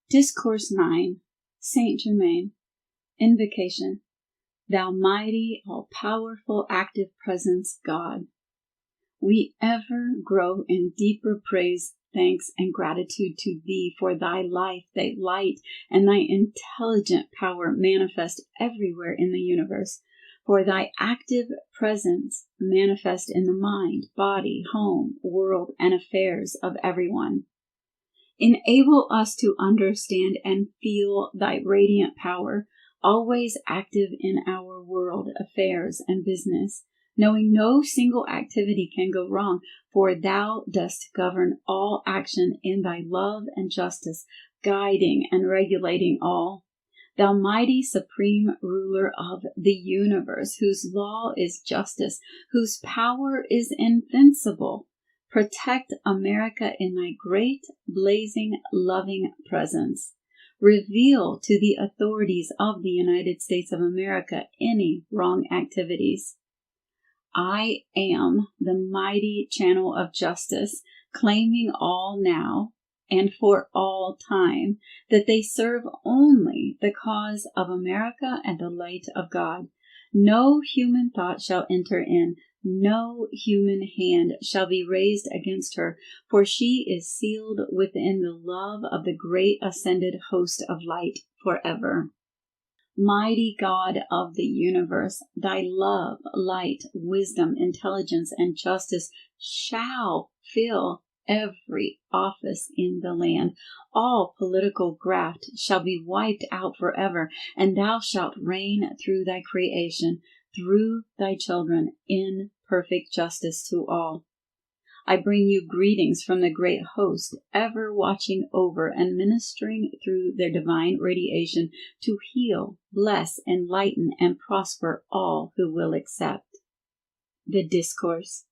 Discourse 9, Saint Germain, Invocation. Thou mighty, all-powerful, active presence, God, we ever grow in deeper praise, thanks, and gratitude to Thee for Thy life, Thy light, and Thy intelligent power manifest everywhere in the universe, for Thy active presence manifest in the mind, body, home, world, and affairs of everyone. Enable us to understand and feel Thy radiant power, always active in our world, affairs, and business, knowing no single activity can go wrong, for Thou dost govern all action in Thy love and justice, guiding and regulating all. Thou mighty supreme ruler of the universe, whose law is justice, whose power is invincible, protect America in Thy great, blazing, loving presence. Reveal to the authorities of the United States of America any wrong activities. I am the mighty channel of justice, claiming all now and for all time, that they serve only the cause of America and the light of God. No human thought shall enter in, no human hand shall be raised against her, for she is sealed within the love of the great ascended host of light forever. Mighty God of the universe, Thy love, light, wisdom, intelligence, and justice shall fill every office in the land. All political graft shall be wiped out forever, and Thou shalt reign through Thy creation, through Thy children, in perfect justice to all. I bring You greetings from the great host, ever watching over and ministering through their divine radiation to heal, bless, enlighten, and prosper all who will accept. The discourse.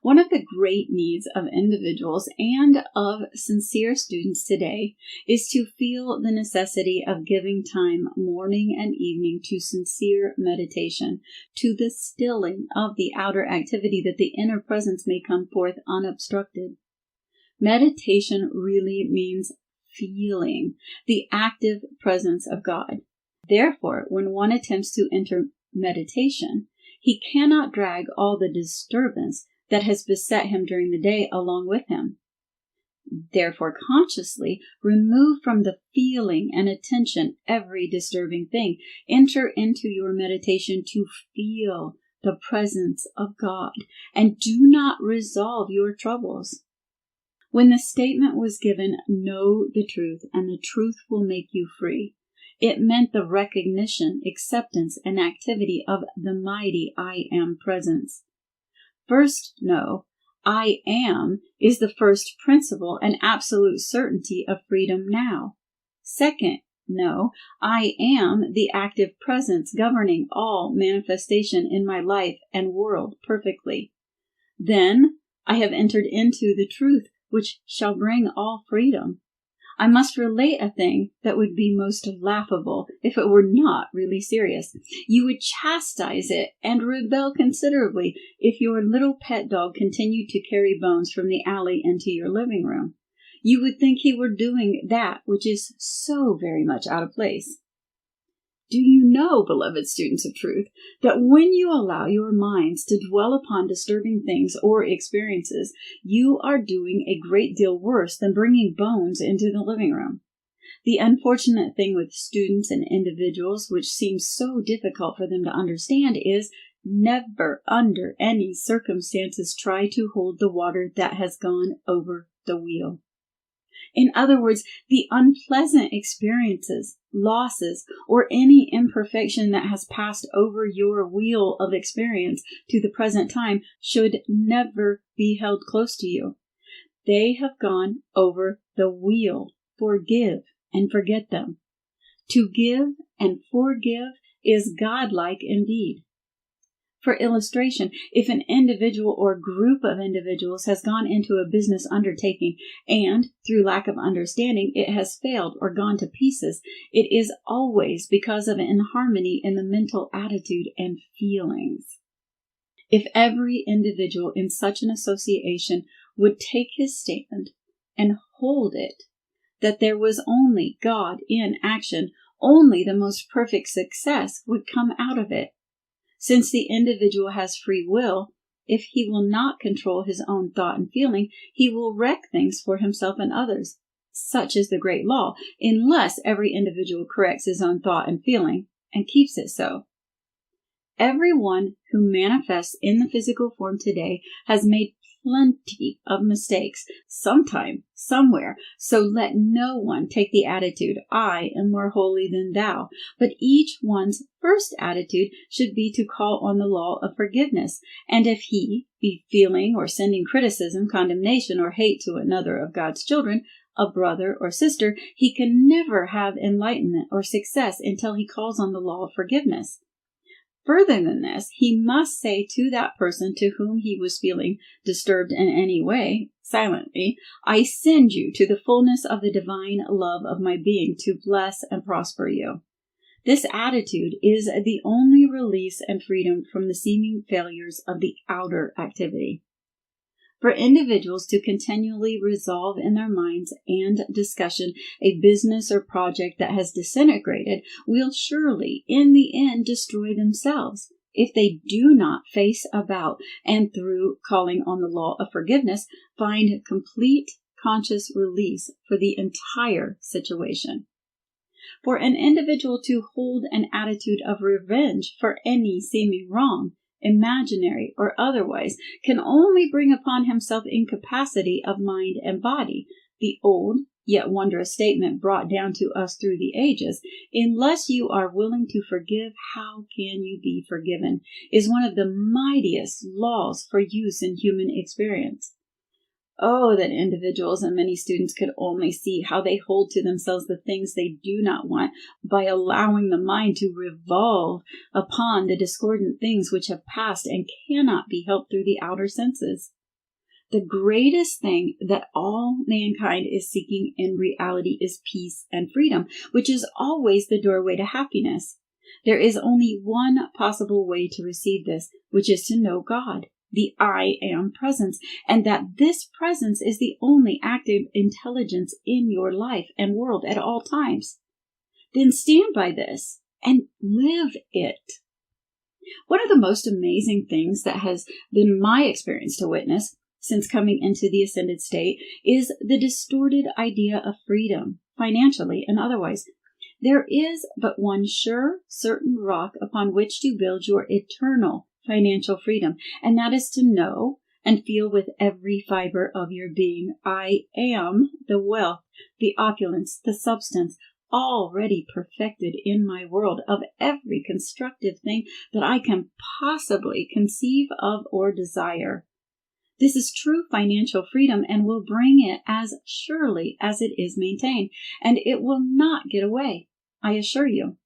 One of the great needs of individuals and of sincere students today is to feel the necessity of giving time morning and evening to sincere meditation, to the stilling of the outer activity that the inner presence may come forth unobstructed. Meditation really means feeling the active presence of God. Therefore, when one attempts to enter meditation, he cannot drag all the disturbance that has beset him during the day along with him. Therefore, consciously remove from the feeling and attention every disturbing thing. Enter into your meditation to feel the presence of God, and do not resolve your troubles. When the statement was given, "Know the truth, and the truth will make you free," it meant the recognition, acceptance, and activity of the mighty I Am presence. First, know, I am is the first principle and absolute certainty of freedom now. Second, know, I am the active presence governing all manifestation in my life and world perfectly. Then I have entered into the truth which shall bring all freedom. I must relate a thing that would be most laughable if it were not really serious. You would chastise it and rebel considerably if your little pet dog continued to carry bones from the alley into your living room. You would think he were doing that which is so very much out of place. Do you know, beloved students of truth, that when you allow your minds to dwell upon disturbing things or experiences, you are doing a great deal worse than bringing bones into the living room? The unfortunate thing with students and individuals, which seems so difficult for them to understand, is never under any circumstances try to hold the water that has gone over the wheel. In other words, the unpleasant experiences, losses, or any imperfection that has passed over your wheel of experience to the present time should never be held close to you. They have gone over the wheel. Forgive and forget them. To give and forgive is godlike indeed. For illustration, if an individual or group of individuals has gone into a business undertaking and, through lack of understanding, it has failed or gone to pieces, it is always because of inharmony in the mental attitude and feelings. If every individual in such an association would take his stand and hold it, that there was only God in action, only the most perfect success would come out of it. Since the individual has free will, if he will not control his own thought and feeling, he will wreck things for himself and others. Such is the great law, unless every individual corrects his own thought and feeling and keeps it so. Everyone who manifests in the physical form today has made plenty of mistakes sometime, somewhere. So let no one take the attitude, I am more holy than thou. But each one's first attitude should be to call on the law of forgiveness. And if he be feeling or sending criticism, condemnation, or hate to another of God's children, a brother or sister, he can never have enlightenment or success until he calls on the law of forgiveness. Further than this, he must say to that person to whom he was feeling disturbed in any way, silently, I send you to the fullness of the divine love of my being to bless and prosper you. This attitude is the only release and freedom from the seeming failures of the outer activity. For individuals to continually resolve in their minds and discussion a business or project that has disintegrated will surely, in the end, destroy themselves if they do not face about and through calling on the law of forgiveness, find complete conscious release for the entire situation. For an individual to hold an attitude of revenge for any seeming wrong, imaginary or otherwise, can only bring upon himself incapacity of mind and body, the old yet wondrous statement brought down to us through the ages, unless you are willing to forgive, how can you be forgiven, is one of the mightiest laws for use in human experience. Oh, that individuals and many students could only see how they hold to themselves the things they do not want by allowing the mind to revolve upon the discordant things which have passed and cannot be helped through the outer senses. The greatest thing that all mankind is seeking in reality is peace and freedom, which is always the doorway to happiness. There is only one possible way to receive this, which is to know God, the I Am presence, and that this presence is the only active intelligence in your life and world at all times. Then stand by this and live it. One of the most amazing things that has been my experience to witness since coming into the ascended state is the distorted idea of freedom, financially and otherwise. There is but one sure, certain rock upon which to build your eternal financial freedom, and that is to know and feel with every fiber of your being, I am the wealth, the opulence, the substance, already perfected in my world of every constructive thing that I can possibly conceive of or desire. This is true financial freedom and will bring it as surely as it is maintained, and it will not get away, I assure you.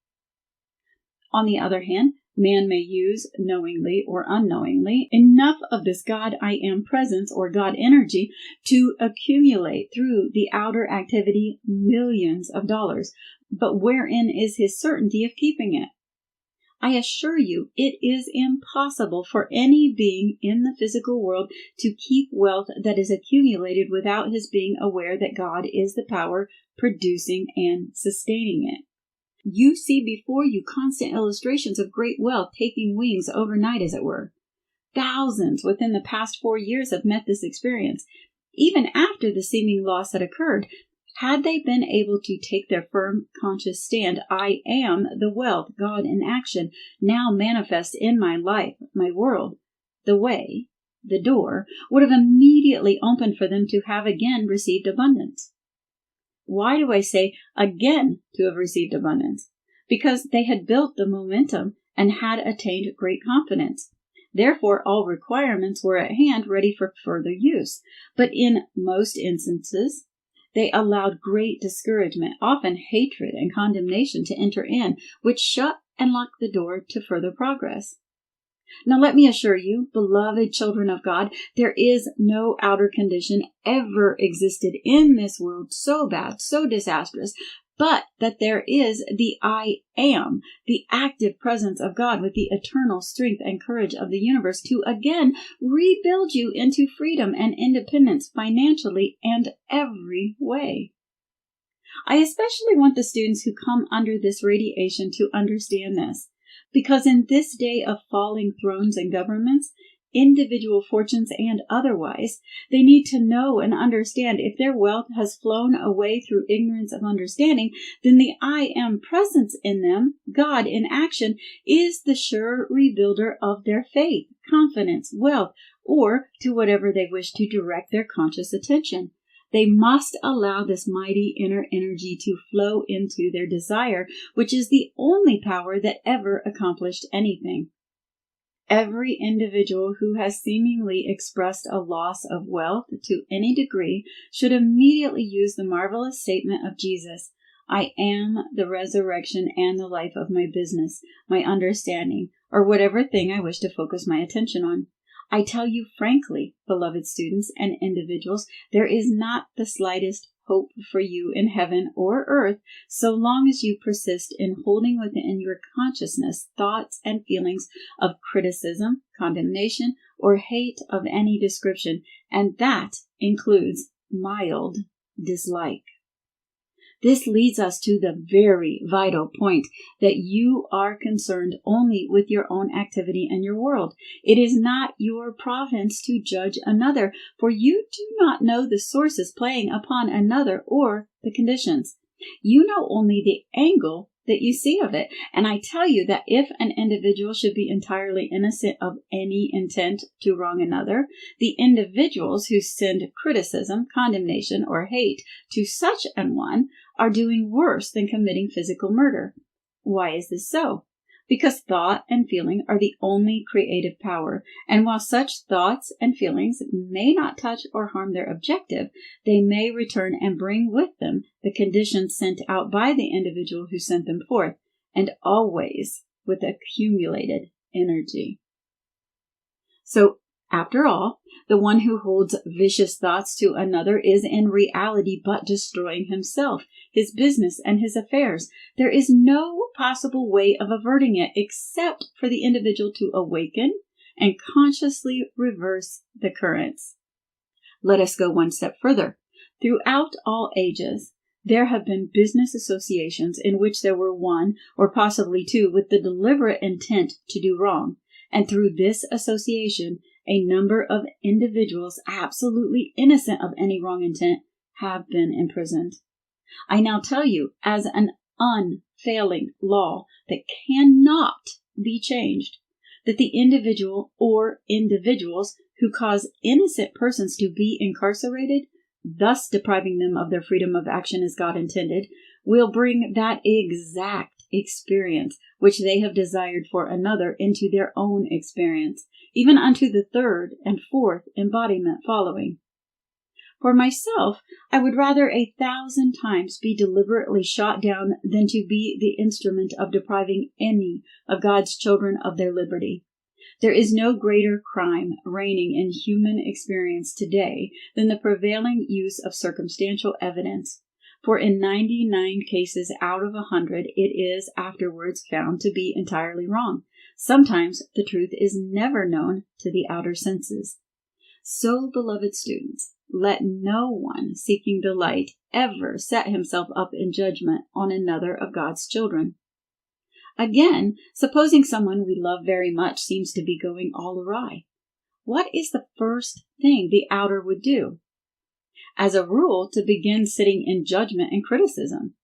On the other hand, man may use, knowingly or unknowingly, enough of this God I Am presence or God energy to accumulate through the outer activity millions of dollars. But wherein is his certainty of keeping it? I assure you, it is impossible for any being in the physical world to keep wealth that is accumulated without his being aware that God is the power producing and sustaining it. You see before you constant illustrations of great wealth taking wings overnight, as it were. Thousands within the past 4 years have met this experience. Even after the seeming loss had occurred, had they been able to take their firm conscious stand, I am the wealth, God in action, now manifest in my life, my world, the way, the door, would have immediately opened for them to have again received abundance. Why do I say again to have received abundance? Because they had built the momentum and had attained great confidence. Therefore, all requirements were at hand ready for further use. But in most instances, they allowed great discouragement, often hatred and condemnation to enter in, which shut and locked the door to further progress. Now let me assure you, beloved children of God, there is no outer condition ever existed in this world so bad, so disastrous, but that there is the I Am, the active presence of God with the eternal strength and courage of the universe to again rebuild you into freedom and independence financially and every way. I especially want the students who come under this radiation to understand this, because in this day of falling thrones and governments, individual fortunes and otherwise, they need to know and understand if their wealth has flown away through ignorance of understanding, then the I Am presence in them, God in action, is the sure rebuilder of their faith, confidence, wealth, or to whatever they wish to direct their conscious attention. They must allow this mighty inner energy to flow into their desire, which is the only power that ever accomplished anything. Every individual who has seemingly expressed a loss of wealth to any degree should immediately use the marvelous statement of Jesus, I am the resurrection and the life of my business, my understanding, or whatever thing I wish to focus my attention on. I tell you frankly, beloved students and individuals, there is not the slightest hope for you in heaven or earth so long as you persist in holding within your consciousness thoughts and feelings of criticism, condemnation, or hate of any description, and that includes mild dislike. This leads us to the very vital point that you are concerned only with your own activity and your world. It is not your province to judge another, for you do not know the sources playing upon another or the conditions. You know only the angle that you see of it. And I tell you that if an individual should be entirely innocent of any intent to wrong another, the individuals who send criticism, condemnation, or hate to such an one are doing worse than committing physical murder. Why is this so? Because thought and feeling are the only creative power, and while such thoughts and feelings may not touch or harm their objective, they may return and bring with them the conditions sent out by the individual who sent them forth, and always with accumulated energy. So, after all, the one who holds vicious thoughts to another is in reality but destroying himself, his business, and his affairs. There is no possible way of averting it except for the individual to awaken and consciously reverse the currents. Let us go one step further. Throughout all ages, there have been business associations in which there were one or possibly two with the deliberate intent to do wrong, and through this association, a number of individuals absolutely innocent of any wrong intent have been imprisoned. I now tell you, as an unfailing law that cannot be changed, that the individual or individuals who cause innocent persons to be incarcerated, thus depriving them of their freedom of action as God intended, will bring that exact experience which they have desired for another into their own experience, even unto the third and fourth embodiment following. For myself, I would rather 1,000 times be deliberately shot down than to be the instrument of depriving any of God's children of their liberty. There is no greater crime reigning in human experience today than the prevailing use of circumstantial evidence, for in 99 cases out of 100 it is afterwards found to be entirely wrong. Sometimes the truth is never known to the outer senses. So, beloved students, let no one seeking the light ever set himself up in judgment on another of God's children. Again, supposing someone we love very much seems to be going all awry, what is the first thing the outer would do? As a rule, to begin sitting in judgment and criticism.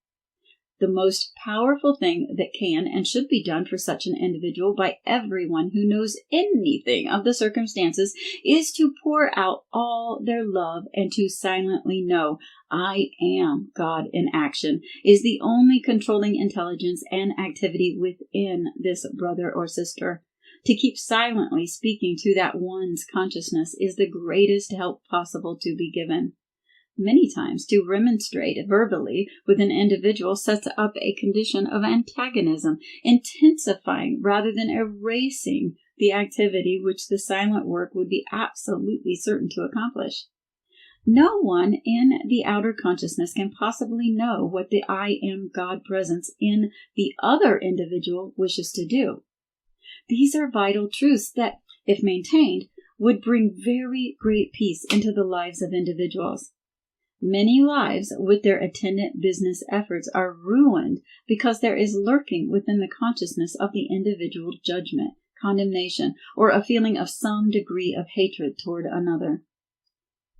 The most powerful thing that can and should be done for such an individual by everyone who knows anything of the circumstances is to pour out all their love and to silently know, I am God in action, is the only controlling intelligence and activity within this brother or sister. To keep silently speaking to that one's consciousness is the greatest help possible to be given. Many times, to remonstrate verbally with an individual sets up a condition of antagonism, intensifying rather than erasing the activity which the silent work would be absolutely certain to accomplish. No one in the outer consciousness can possibly know what the I Am God presence in the other individual wishes to do. These are vital truths that, if maintained, would bring very great peace into the lives of individuals. Many lives with their attendant business efforts are ruined because there is lurking within the consciousness of the individual judgment, condemnation, or a feeling of some degree of hatred toward another.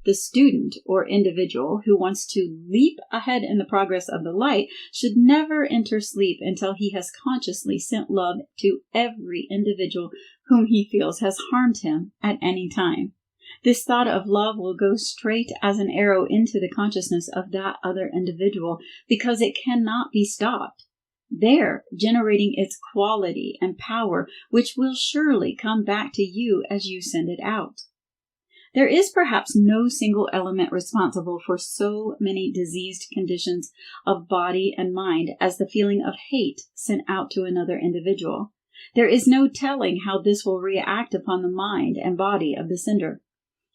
The student or individual who wants to leap ahead in the progress of the light should never enter sleep until he has consciously sent love to every individual whom he feels has harmed him at any time. This thought of love will go straight as an arrow into the consciousness of that other individual because it cannot be stopped, there generating its quality and power, which will surely come back to you as you send it out. There is perhaps no single element responsible for so many diseased conditions of body and mind as the feeling of hate sent out to another individual. There is no telling how this will react upon the mind and body of the sender.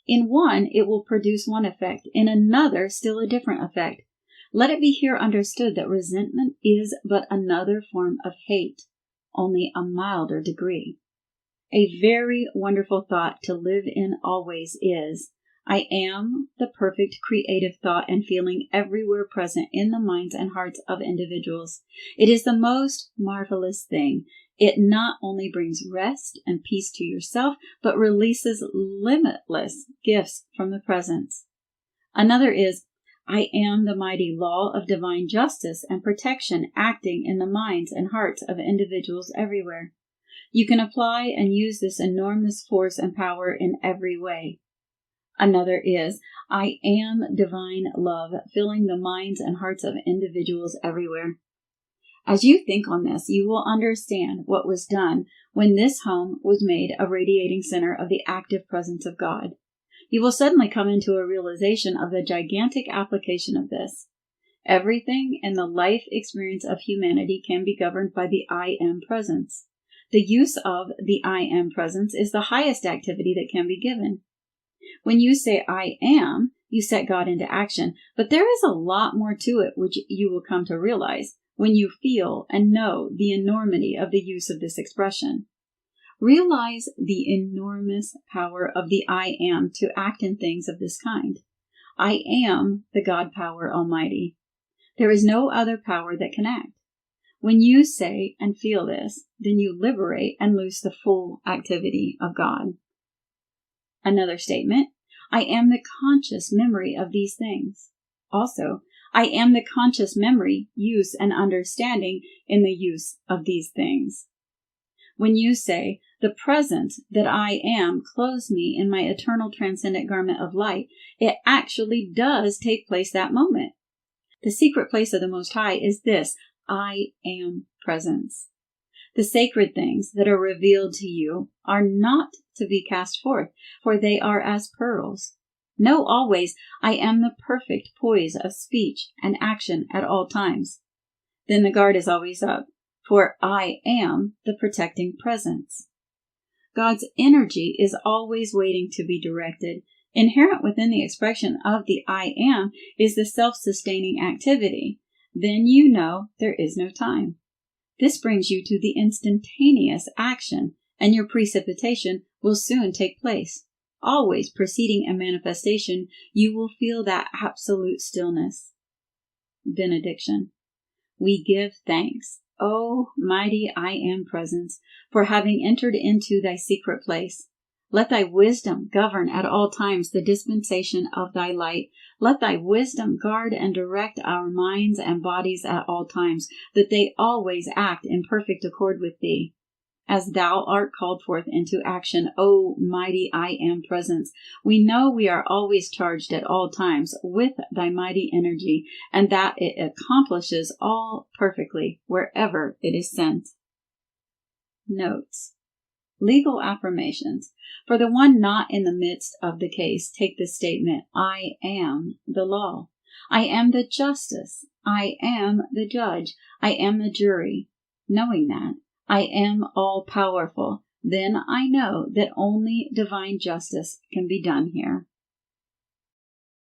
In one, it will produce one effect, in another, still a different effect. Let it be here understood that resentment is but another form of hate, only a milder degree. A very wonderful thought to live in always is, I am the perfect creative thought and feeling everywhere present in the minds and hearts of individuals. It is the most marvelous thing. It not only brings rest and peace to yourself, but releases limitless gifts from the presence. Another is, I am the mighty law of divine justice and protection acting in the minds and hearts of individuals everywhere. You can apply and use this enormous force and power in every way. Another is, I am divine love, filling the minds and hearts of individuals everywhere. As you think on this, you will understand what was done when this home was made a radiating center of the active presence of God. You will suddenly come into a realization of the gigantic application of this. Everything in the life experience of humanity can be governed by the I am presence. The use of the I am presence is the highest activity that can be given. When you say I am, you set God into action, but there is a lot more to it which you will come to realize when you feel and know the enormity of the use of this expression. Realize the enormous power of the I am to act in things of this kind. I am the God power Almighty. There is no other power that can act. When you say and feel this, then you liberate and loose the full activity of God. Another statement, I am the conscious memory of these things. Also, I am the conscious memory, use, and understanding in the use of these things. When you say, the presence that I am clothes me in my eternal transcendent garment of light, it actually does take place that moment. The secret place of the Most High is this, I am presence. The sacred things that are revealed to you are not to be cast forth, for they are as pearls. Know always, I am the perfect poise of speech and action at all times. Then the guard is always up, for I am the protecting presence. God's energy is always waiting to be directed. Inherent within the expression of the I am is the self-sustaining activity. Then you know there is no time. This brings you to the instantaneous action, and your precipitation will soon take place. Always preceding a manifestation, you will feel that absolute stillness. Benediction. We give thanks, O mighty I am presence, for having entered into thy secret place. Let thy wisdom govern at all times the dispensation of thy light. Let thy wisdom guard and direct our minds and bodies at all times, that they always act in perfect accord with thee. As thou art called forth into action, O mighty I am presence, we know we are always charged at all times with thy mighty energy, and that it accomplishes all perfectly wherever it is sent. Notes. Legal affirmations. For the one not in the midst of the case, take the statement, I am the law. I am the justice. I am the judge. I am the jury. Knowing that, I am all-powerful. Then I know that only divine justice can be done here.